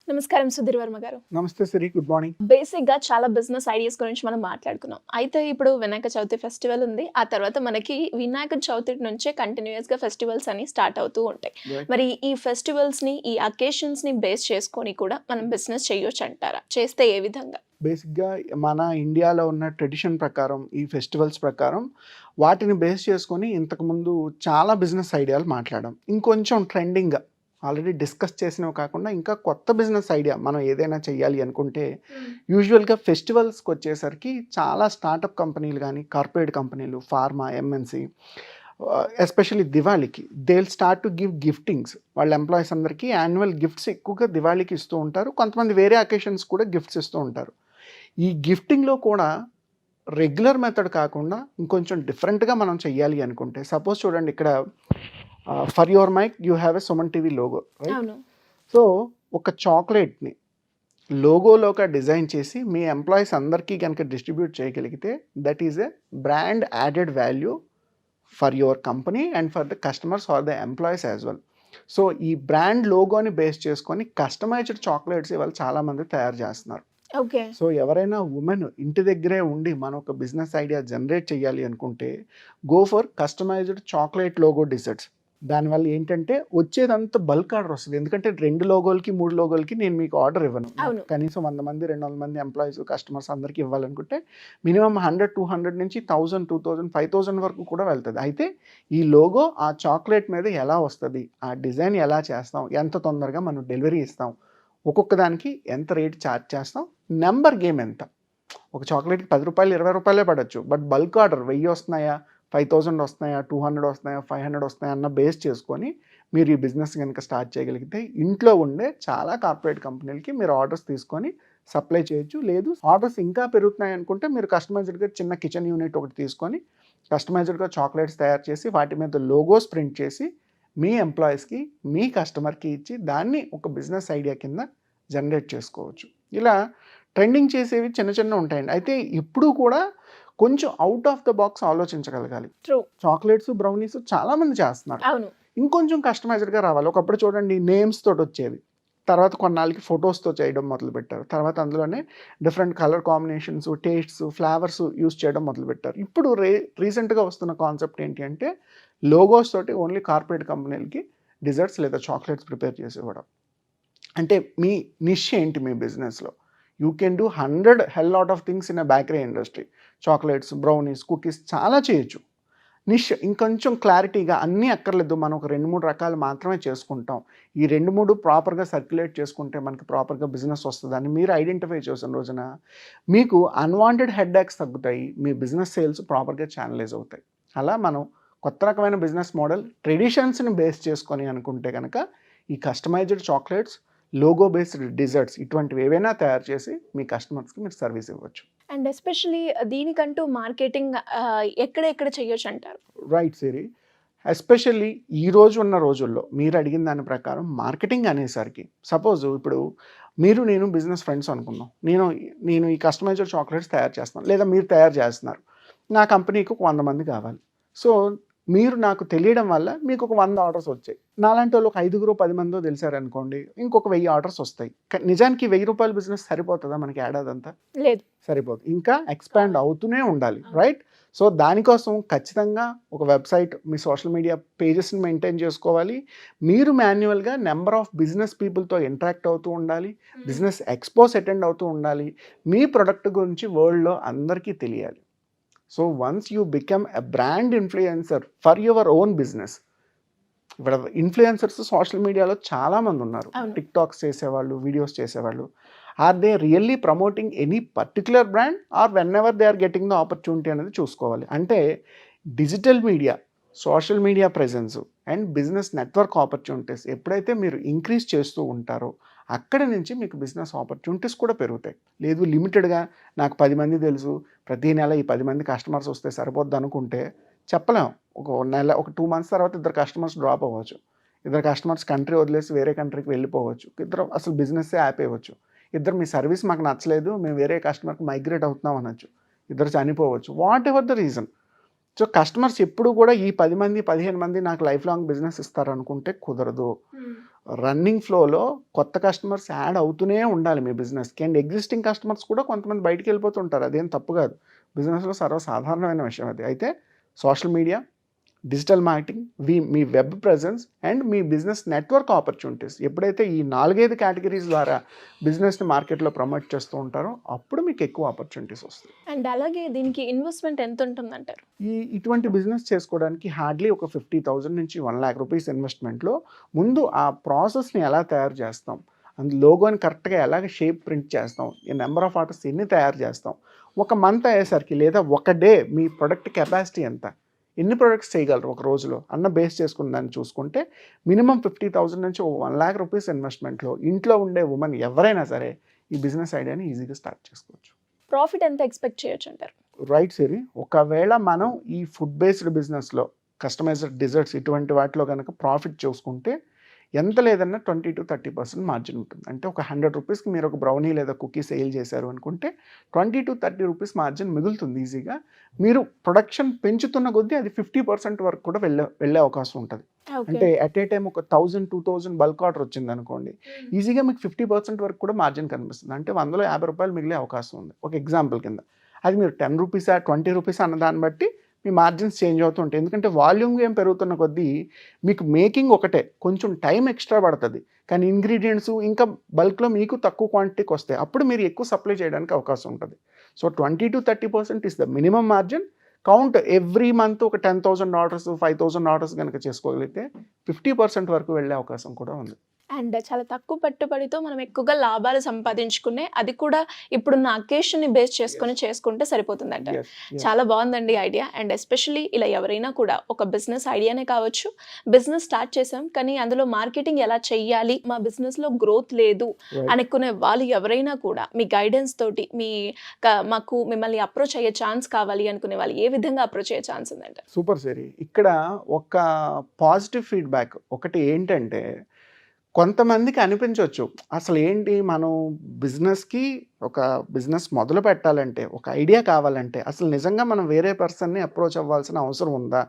నమస్కారం సుధీర్ వర్మ గారు. నమస్తే సిరి, గుడ్ మార్నింగ్. బేసిక్‌గా చాలా బిజినెస్ ఐడియాస్ గురించి మనం మాట్లాడుకున్నాం. అయితే ఇప్పుడు వినాయక చవితి ఫెస్టివల్ ఉంది. ఆ తర్వాత మనకి వినాయక చవితి నుంచే కంటిన్యూయస్‌గా ఫెస్టివల్స్ అన్ని స్టార్ట్ అవుతూ ఉంటాయి. రైట్. మరి ఈ ఫెస్టివల్స్‌ని, ఈ అకేషన్స్‌ని బేస్ చేసుకొని కూడా మనం బిజినెస్ చేయొచ్చంటారా? చేస్తే ఏ విధంగా? బేసిక్‌గా మన ఇండియాలో ఉన్న ట్రెడిషన్ ప్రకారం, ఈ ఫెస్టివల్స్ ప్రకారం వాటిని బేస్ చేసుకొని ఇంతకుముందు చాలా బిజినెస్ ఐడియాలు మాట్లాడాం. ఇంకొంచెం ట్రెండింగ్‌గా ఆల్రెడీ డిస్కస్ చేసినవి కాకుండా ఇంకా కొత్త బిజినెస్ ఐడియా మనం ఏదైనా చేయాలి అనుకుంటే యూజువల్‌గా ఫెస్టివల్స్‌కి వచ్చేసరికి చాలా స్టార్టప్ కంపెనీలు కానీ, కార్పొరేట్ కంపెనీలు, ఫార్మా, ఎంఎన్‌సి ఎస్పెషల్లీ దివాళీకి they will start to give giftings. వాళ్ళ ఎంప్లాయీస్ అందరికీ యాన్యువల్ గిఫ్ట్స్ ఎక్కువగా దివాళీకి ఇస్తూ ఉంటారు. కొంతమంది వేరే అకేషన్స్ కూడా గిఫ్ట్స్ ఇస్తూ ఉంటారు. ఈ గిఫ్టింగ్‌లో కూడా రెగ్యులర్ మెథడ్ కాకుండా ఇంకొంచెం డిఫరెంట్‌గా మనం చెయ్యాలి అనుకుంటే, సపోజ్ చూడండి ఇక్కడ for your mike you have a Suman TV logo, right? అవును. సో ఒక చాక్లెట్‌ని లోగోలోగా డిజైన్ చేసి మీ ఎంప్లాయీస్ అందరికీ కనుక డిస్ట్రిబ్యూట్ చేయగలిగితే that is a brand added value for your company and for the customers are the employees as well. So ఈ brand లోగోని base చేసుకొని కస్టమైజ్డ్ చాక్లెట్స్ ఇవాళ చాలామంది తయారు చేస్తున్నారు. ఓకే. సో ఎవరైనా ఉమెన్ ఇంటి దగ్గరే ఉండి మనం ఒక బిజినెస్ ఐడియా జనరేట్ చేయాలి అనుకుంటే go for customized chocolate logo desserts. దానివల్ల ఏంటంటే వచ్చేదంతా బల్క్ ఆర్డర్ వస్తుంది. ఎందుకంటే 2 లోగోలకి 3 లోగోలకి నేను మీకు ఆర్డర్ ఇవ్వను. అవును. కనీసం 100 మంది 200 మంది ఎంప్లాయీస్ కస్టమర్స్ అందరికీ ఇవ్వాలనుకుంటే మినిమం 100, 200 నుంచి 1000, 2000, 5000 వరకు కూడా వెళ్తుంది. అయితే ఈ లోగో ఆ చాక్లెట్ మీద ఎలా వస్తుంది, ఆ డిజైన్ ఎలా చేస్తాం, ఎంత తొందరగా మనం డెలివరీ ఇస్తాం, ఒక్కొక్క దానికి ఎంత రేట్ ఛార్జ్ చేస్తాం, నెంబర్ గేమ్ ఎంత. ఒక చాక్లెట్కి ₹10, ₹20 పడవచ్చు. బట్ బల్క్ ఆర్డర్ 1000 వస్తున్నాయా, 5000 వస్తున్నాయా, 200 వస్తున్నాయా, 500 వస్తున్నాయా అన్న బేస్ చేసుకొని మీరు ఈ బిజినెస్ కనుక స్టార్ట్ చేయగలిగితే ఇంట్లో ఉండే చాలా కార్పొరేట్ కంపెనీలకి మీరు ఆర్డర్స్ తీసుకొని సప్లై చేయొచ్చు. లేదు ఆర్డర్స్ ఇంకా పెరుగుతున్నాయి అనుకుంటే మీరు కస్టమైజ్డ్గా చిన్న కిచెన్ యూనిట్ ఒకటి తీసుకొని కస్టమైజ్డ్గా చాక్లెట్స్ తయారు చేసి వాటి మీద లోగోస్ ప్రింట్ చేసి మీ ఎంప్లాయీస్కి, మీ కస్టమర్కి ఇచ్చి దాన్ని ఒక బిజినెస్ ఐడియా కింద జనరేట్ చేసుకోవచ్చు. ఇలా ట్రెండింగ్ చేసేవి చిన్న చిన్న ఉంటాయండి. అయితే ఇప్పుడు కూడా కొంచెం అవుట్ ఆఫ్ ద బాక్స్ ఆలోచించగలగాలి. ట్రూ. చాక్లెట్స్, బ్రౌనీస్ చాలామంది చేస్తున్నారు. అవును. ఇంకొంచెం కస్టమైజ్డ్గా రావాలి. ఒకప్పుడు చూడండి నేమ్స్ తోటి వచ్చేవి. తర్వాత కొన్నాళ్ళకి ఫొటోస్తో చేయడం మొదలుపెట్టారు. తర్వాత అందులోనే different colour combinations, tastes, flavours use చేయడం మొదలుపెట్టారు. ఇప్పుడు రీసెంట్గా వస్తున్న కాన్సెప్ట్ ఏంటి అంటే లోగోస్ తోటి ఓన్లీ కార్పొరేట్ కంపెనీలకి డిజర్ట్స్ లేదా చాక్లెట్స్ ప్రిపేర్ చేసి ఇవ్వడం. అంటే మీ నిష్ ఏంటి మీ బిజినెస్లో? You can do 100 hell lot of things in a bakery industry. Chocolates, brownies, cookies చాలా చేయొచ్చు. నిష్ ఇంకొంచెం క్లారిటీగా అన్నీ అక్కర్లేదు, మనం ఒక 2-3 రకాలు మాత్రమే చేసుకుంటాం, ఈ 2-3 ప్రాపర్గా సర్క్యులేట్ చేసుకుంటే మనకి ప్రాపర్గా బిజినెస్ వస్తుందని మీరు ఐడెంటిఫై చేసిన రోజున మీకు అన్వాంటెడ్ హెడ్ఏక్స్ తగ్గుతాయి, మీ బిజినెస్ సేల్స్ ప్రాపర్గా ఛానలైజ్ అవుతాయి. అలా మనం కొత్త రకమైన బిజినెస్ మోడల్ ట్రెడిషన్స్ని బేస్ చేసుకొని అనుకుంటే కనుక ఈ customized chocolates, logo based desserts ఇటువంటివి ఏవైనా తయారు చేసి మీ కస్టమర్స్కి మీరు సర్వీస్ ఇవ్వచ్చు. అండ్ ఎస్పెషల్లీ దీనికంటూ మార్కెటింగ్ ఎక్కడ చేయొచ్చు అంటారు? రైట్ సిరి. ఎస్పెషల్లీ ఈ రోజు ఉన్న రోజుల్లో మీరు అడిగిన దాని ప్రకారం మార్కెటింగ్ అనేసరికి సపోజ్ ఇప్పుడు నేను బిజినెస్ ఫ్రెండ్స్ అనుకుందాం. నేను ఈ కస్టమైజ్డ్ చాక్లెట్స్ తయారు చేస్తాను, లేదా మీరు తయారు చేస్తున్నారు. నా కంపెనీకి ఒక 100 మంది కావాలి. సో మీరు నాకు తెలియడం వల్ల మీకు ఒక 100 ఆర్డర్స్ వచ్చాయి. నాలాంటి వాళ్ళు ఒక 5, 10 మందో తెలిసారనుకోండి, ఇంకొక 1000 ఆర్డర్స్ వస్తాయి. నిజానికి ₹1000 బిజినెస్ సరిపోతుందా మనకి ఏడాదంతా? లేదు. సరిపోదు. ఇంకా ఎక్స్పాండ్ అవుతూనే ఉండాలి, రైట్? సో దానికోసం ఖచ్చితంగా ఒక వెబ్సైట్, మీ సోషల్ మీడియా పేజెస్ని మెయింటైన్ చేసుకోవాలి. మీరు మాన్యువల్గా నెంబర్ ఆఫ్ బిజినెస్ పీపుల్తో ఇంటరాక్ట్ అవుతూ ఉండాలి. బిజినెస్ ఎక్స్పోస్ అటెండ్ అవుతూ ఉండాలి. మీ ప్రొడక్ట్ గురించి వరల్డ్లో అందరికీ తెలియాలి. So once you become a brand influencer for your own business. ఇప్పుడు ఇన్ఫ్లుయెన్సర్స్ సోషల్ మీడియాలో చాలామంది ఉన్నారు. టిక్టాక్స్ చేసేవాళ్ళు, వీడియోస్ చేసేవాళ్ళు. Are they really promoting any particular brand or whenever they are getting the opportunity అనేది చూసుకోవాలి. అంటే digital media, social media presence and business network opportunities ఎప్పుడైతే మీరు ఇంక్రీజ్ చేస్తూ ఉంటారో అక్కడి నుంచి మీకు బిజినెస్ ఆపర్చునిటీస్ కూడా పెరుగుతాయి. లేదు లిమిటెడ్గా నాకు 10 మంది తెలుసు, ప్రతి నెల ఈ 10 మంది కస్టమర్స్ వస్తే సరిపోద్ది అనుకుంటే చెప్పలేం. ఒక నెల, ఒక 2 మంత్స్ తర్వాత 2 కస్టమర్స్ డ్రాప్ అవ్వచ్చు. 2 కస్టమర్స్ కంట్రీ వదిలేసి వేరే కంట్రీకి వెళ్ళిపోవచ్చు. 2 అసలు బిజినెస్సే ఆపేయవచ్చు. 2 మీ సర్వీస్ మాకు నచ్చలేదు, మేము వేరే కస్టమర్కి మైగ్రేట్ అవుతున్నాం అనొచ్చు. 2 చనిపోవచ్చు. Whatever the reason. So customers ఎప్పుడు కూడా ఈ 10 మంది 15 మంది నాకు లైఫ్ లాంగ్ బిజినెస్ ఇస్తారనుకుంటే కుదరదు. రన్నింగ్ ఫ్లోలో కొత్త కస్టమర్స్ యాడ్ అవుతూనే ఉండాలి మీ బిజినెస్కి. అండ్ ఎగ్జిస్టింగ్ కస్టమర్స్ కూడా కొంతమంది బయటికి వెళ్ళిపోతుంటారు, అదేం తప్పు కాదు, బిజినెస్లో సర్వసాధారణమైన విషయం అది. అయితే social media, digital marketing, me web presence and me business network opportunities, ఎప్పుడైతే ఈ 4-5 కేటగిరీస్ ద్వారా బిజినెస్ని మార్కెట్లో ప్రమోట్ చేస్తూ ఉంటారో అప్పుడు మీకు ఎక్కువ ఆపర్చునిటీస్ వస్తాయి. అండ్ అలాగే దీనికి ఇన్వెస్ట్మెంట్ ఎంత ఉంటుందంటారు? ఇటువంటి బిజినెస్ చేసుకోవడానికి హార్డ్లీ ఒక 50,000 నుంచి 1,00,000 రూపీస్ ఇన్వెస్ట్మెంట్లో ముందు ఆ ప్రాసెస్ని ఎలా తయారు చేస్తాం, అందు లోగోని కరెక్ట్గా ఎలాగ షేప్ ప్రింట్ చేస్తాం, ఈ నెంబర్ ఆఫ్ ఆర్డర్స్ ఎన్ని తయారు చేస్తాం, ఒక మంత్ అయ్యేసరికి లేదా ఒక డే మీ ప్రొడక్ట్ కెపాసిటీ ఎంత, ఎన్ని ప్రొడక్ట్స్ చేయగలరు ఒక రోజులో అన్న బేస్ చేసుకుని దాన్ని చూసుకుంటే మినిమం 50,000 నుంచి 1,00,000 రూపీస్ ఇన్వెస్ట్మెంట్లో ఇంట్లో ఉండే ఉమెన్ ఎవరైనా సరే ఈ బిజినెస్ ఐడియాని ఈజీగా స్టార్ట్ చేసుకోవచ్చు. ప్రాఫిట్ ఎంత ఎక్స్పెక్ట్ చేయొచ్చు అంటారు? రైట్ సిరి, ఒకవేళ మనం ఈ ఫుడ్ బేస్డ్ బిజినెస్లో కస్టమైజ్డ్ డిజర్ట్స్ ఇటువంటి వాటిలో కనుక ప్రాఫిట్ చూసుకుంటే ఎంత లేదన్నా 20-30% మార్జిన్ ఉంటుంది. అంటే ఒక 100 రూపీస్కి మీరు ఒక బ్రౌనీ లేదా కుకీ సేల్ చేశారు అనుకుంటే 20-30 రూపీస్ మార్జిన్ మిగులుతుంది ఈజీగా. మీరు ప్రొడక్షన్ పెంచుతున్న కొద్దీ అది 50% వరకు కూడా వెళ్ళే అవకాశం ఉంటుంది. అంటే అట్ ఏ టైం ఒక 1,000-2,000 బల్క్ ఆర్డర్ వచ్చింది అనుకోండి, ఈజీగా మీకు 50% వరకు కూడా మార్జిన్ కనిపిస్తుంది. అంటే 100లో 50 రూపాయలు మిగిలే అవకాశం ఉంది ఒక ఎగ్జాంపుల్ కింద. అది మీరు 10 రూపీసా 20 రూపీస్ అన్న దాన్ని బట్టి మీ మార్జిన్స్ చేంజ్ అవుతూ ఉంటాయి. ఎందుకంటే వాల్యూమ్ ఏం పెరుగుతున్న కొద్దీ మీకు మేకింగ్ ఒకటే, కొంచెం టైం ఎక్స్ట్రా పడుతుంది, కానీ ఇంగ్రీడియంట్స్ ఇంకా బల్క్లో మీకు తక్కువ క్వాంటిటీకి వస్తాయి, అప్పుడు మీరు ఎక్కువ సప్లై చేయడానికి అవకాశం ఉంటుంది. So 20-30% is the minimum margin. Count every month ఒక 10,000 ఆర్డర్స్ 5,000 ఆర్డర్స్ కనుక చేసుకోగలిగితే 50% వరకు వెళ్ళే అవకాశం కూడా ఉంది. అండ్ చాలా తక్కువ పెట్టుబడితో మనం ఎక్కువగా లాభాలు సంపాదించుకునే, అది కూడా ఇప్పుడున్న అకేషన్ని బేస్ చేసుకొని చేసుకుంటే సరిపోతుందంట. చాలా బాగుందండి ఐడియా. అండ్ ఎస్పెషల్లీ ఇలా ఎవరైనా కూడా ఒక బిజినెస్ ఐడియానే కావచ్చు, బిజినెస్ స్టార్ట్ చేసాం కానీ అందులో మార్కెటింగ్ ఎలా చెయ్యాలి, మా బిజినెస్లో గ్రోత్ లేదు అనుకునే వాళ్ళు ఎవరైనా కూడా మీ గైడెన్స్ తోటి మాకు మిమ్మల్ని అప్రోచ్ అయ్యే ఛాన్స్ కావాలి అనుకునే వాళ్ళు ఏ విధంగా అప్రోచ్ అయ్యే ఛాన్స్ ఉందంట? సూపర్ సరి, ఇక్కడ ఒక పాజిటివ్ ఫీడ్బ్యాక్ ఒకటి ఏంటంటే, కొంతమందికి అనిపించవచ్చు అసలు ఏంటి మనం ఒక బిజినెస్ మొదలు పెట్టాలంటే, ఒక ఐడియా కావాలంటే అసలు నిజంగా మనం వేరే పర్సన్ని అప్రోచ్ అవ్వాల్సిన అవసరం ఉందా,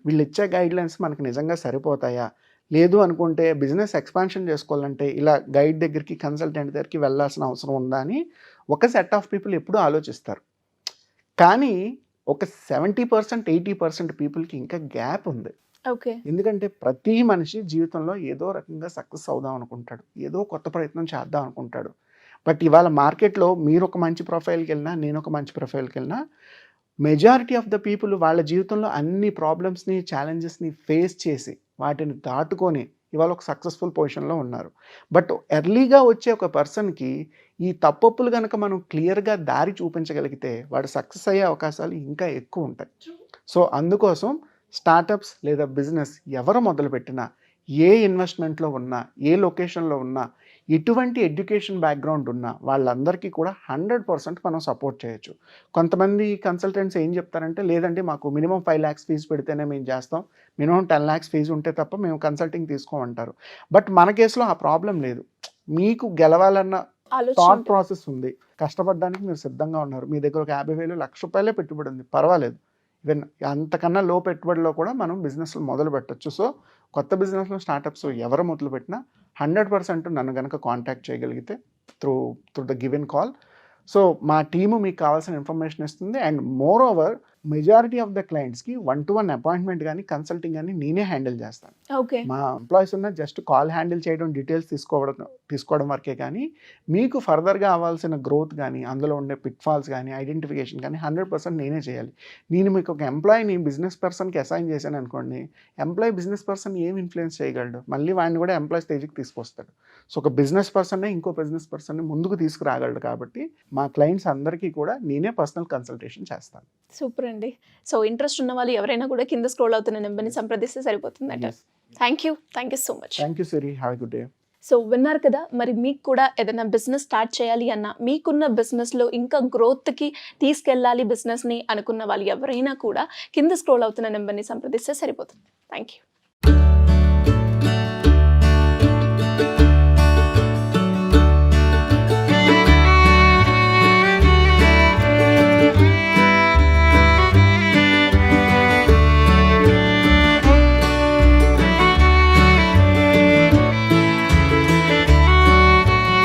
వీళ్ళు ఇచ్చే గైడ్లైన్స్ మనకి నిజంగా సరిపోతాయా, లేదు అనుకుంటే బిజినెస్ ఎక్స్పాన్షన్ చేసుకోవాలంటే ఇలా గైడ్ దగ్గరికి కన్సల్టెంట్ దగ్గరికి వెళ్ళాల్సిన అవసరం ఉందా అని ఒక సెట్ ఆఫ్ పీపుల్ ఎప్పుడూ ఆలోచిస్తారు. కానీ ఒక 70% 80% పీపుల్కి ఇంకా గ్యాప్ ఉంది. ఎందుకంటే ప్రతి మనిషి జీవితంలో ఏదో రకంగా సక్సెస్ అవుదాం అనుకుంటాడు, ఏదో కొత్త ప్రయత్నం చేద్దాం అనుకుంటాడు. బట్ ఇవాళ మార్కెట్లో మీరు ఒక మంచి ప్రొఫైల్కి వెళ్ళినా, నేను ఒక మంచి ప్రొఫైల్కి వెళ్ళినా, మెజారిటీ ఆఫ్ ద పీపుల్ వాళ్ళ జీవితంలో అన్ని ప్రాబ్లమ్స్ని ఛాలెంజెస్ని ఫేస్ చేసి వాటిని దాటుకొని ఇవాళ ఒక సక్సెస్ఫుల్ పొజిషన్లో ఉన్నారు. బట్ ఎర్లీగా వచ్చే ఒక పర్సన్కి ఈ తప్పొప్పులు కనుక మనం క్లియర్గా దారి చూపించగలిగితే వాడు సక్సెస్ అయ్యే అవకాశాలు ఇంకా ఎక్కువ ఉంటాయి. సో అందుకోసం స్టార్టప్స్ లేదా బిజినెస్ ఎవరు మొదలుపెట్టినా, ఏ ఇన్వెస్ట్మెంట్లో ఉన్నా, ఏ లొకేషన్లో ఉన్నా, ఎటువంటి ఎడ్యుకేషన్ బ్యాక్గ్రౌండ్ ఉన్నా వాళ్ళందరికీ కూడా 100% మనం సపోర్ట్ చేయొచ్చు. కొంతమంది కన్సల్టెంట్స్ ఏం చెప్తారంటే, లేదండి మాకు మినిమం 5 lakhs ఫీజు పెడితేనే మేము చేస్తాం, మినిమం 10 lakhs ఫీజు ఉంటే తప్ప మేము కన్సల్టింగ్ తీసుకోమంటారు. బట్ మన కేసులో ఆ ప్రాబ్లం లేదు. మీకు గెలవాలన్న థాట్ ప్రాసెస్ ఉంది, కష్టపడడానికి మీరు సిద్ధంగా ఉన్నారు, మీ దగ్గర ఒక 50,000 1,00,000 రూపాయలే పెట్టుబడి ఉంది, పర్వాలేదు, ఈవెన్ అంతకన్నా లో పెట్టుబడిలో కూడా మనం బిజినెస్లు మొదలు పెట్టచ్చు. సో కొత్త బిజినెస్లో స్టార్టప్స్ ఎవరు మొదలు పెట్టినా 100% నన్ను కనుక కాంటాక్ట్ చేయగలిగితే through the given call, so మా టీము మీకు కావాల్సిన ఇన్ఫర్మేషన్ ఇస్తుంది. And moreover majority of the క్లయింట్స్కి 1-to-1 అపాయింట్మెంట్ కానీ కన్సల్టింగ్ కానీ నేనే హ్యాండిల్ చేస్తాను. మా ఎంప్లాయీస్ ఉన్న జస్ట్ కాల్ హ్యాండిల్ చేయడం, డీటెయిల్స్ తీసుకోవడం వరకే, కానీ మీకు ఫర్దర్గా అవ్వాల్సిన గ్రోత్ కానీ అందులో ఉండే పిట్ఫాల్స్ కానీ ఐడెంటిఫికేషన్ కానీ 100% నేనే చేయాలి. నేను మీకు ఒక ఎంప్లాయీని బిజినెస్ పర్సన్కి అసైన్ చేశాను అనుకోండి, ఎంప్లాయీ బిజినెస్ పర్సన్ ఏం ఇన్ఫ్లుయెన్స్ చేయగలడు, మళ్ళీ వాడిని కూడా ఎంప్లాయీ స్టేజ్కి తీసుకొస్తాడు. సో ఒక బిజినెస్ పర్సన్నే ఇంకో బిజినెస్ పర్సన్ని ముందుకు తీసుకురాగలడు. కాబట్టి మా క్లయింట్స్ అందరికీ కూడా నేనే పర్సనల్ కన్సల్టేషన్ చేస్తాను. సూపర్ అండి. సో ఇంట్రెస్ట్ ఉన్న వాళ్ళు ఎవరైనా కూడా కింద స్క్రోల్ అవుతున్న నెంబర్ని సంప్రదిస్తే సరిపోతుందట. Thank you so much. Thank you Siri, have a good day. So విన్నారు కదా, మరి మీకు కూడా ఏదైనా బిజినెస్ స్టార్ట్ చేయాలి అన్నా, మీకున్న బిజినెస్లో ఇంకా గ్రోత్కి తీసుకెళ్ళాలి బిజినెస్ని అనుకున్న వాళ్ళు ఎవరైనా కూడా కింద స్క్రోల్ అవుతున్న నెంబర్ని సంప్రదిస్తే సరిపోతుంది. Thank you.